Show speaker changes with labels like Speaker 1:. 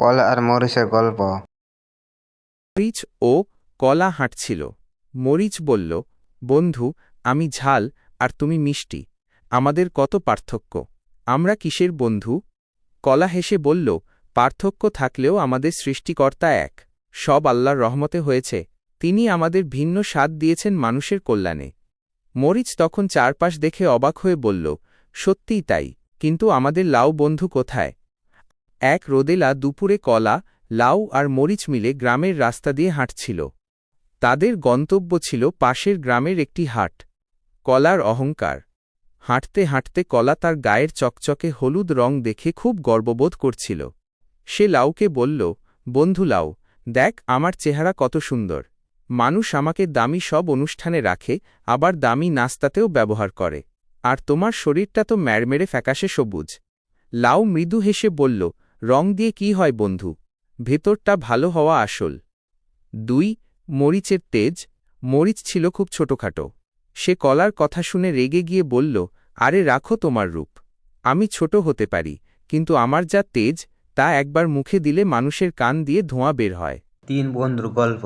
Speaker 1: কলা আর মরিচের গল্প।
Speaker 2: মরিচ ও কলা হাঁটছিল। মরিচ বলল, বন্ধু, আমি ঝাল আর তুমি মিষ্টি। আমাদের কত পার্থক্য! আমরা কিসের বন্ধু? কলা হেসে বলল, পার্থক্য থাকলেও আমাদের সৃষ্টিকর্তা এক। সব আল্লাহর রহমতে হয়েছে। তিনি আমাদের ভিন্ন স্বাদ দিয়েছেন মানুষের কল্যাণে। মরিচ তখন চারপাশ দেখে অবাক হয়ে বলল, সত্যিই তাই, কিন্তু আমাদের লাউ বন্ধু কোথায়? এক রোদেলা দুপুরে কলা, লাউ আর মরিচ মিলে গ্রামের রাস্তা দিয়ে হাঁটছিল। তাদের গন্তব্য ছিল পাশের গ্রামের একটি হাট। কলার অহংকার। হাঁটতে হাঁটতে কলা তার গায়ের চকচকে হলুদ রং দেখে খুব গর্ববোধ করছিল। সে লাউকে বলল, বন্ধু লাউ, দেখ আমার চেহারা কত সুন্দর। মানুষ আমাকে দামি সব অনুষ্ঠানে রাখে, আবার দামি নাস্তাতেও ব্যবহার করে। আর তোমার শরীরটা তো ম্যাড়মেড়ে ফ্যাকাশে সবুজ। লাউ মৃদু হেসে বলল, রং দিয়ে কি হয় বন্ধু? ভেতরটা ভালো হওয়া আসল। ২. মরিচের তেজ। মরিচ ছিল খুব ছোটখাটো। সে কলার কথা শুনে রেগে গিয়ে বলল, আরে রাখো তোমার রূপ। আমি ছোট হতে পারি, কিন্তু আমার যা তেজ, তা একবার মুখে দিলে মানুষের কান দিয়ে ধোঁয়া বের হয়।
Speaker 1: 3 বন্ধুর গল্প।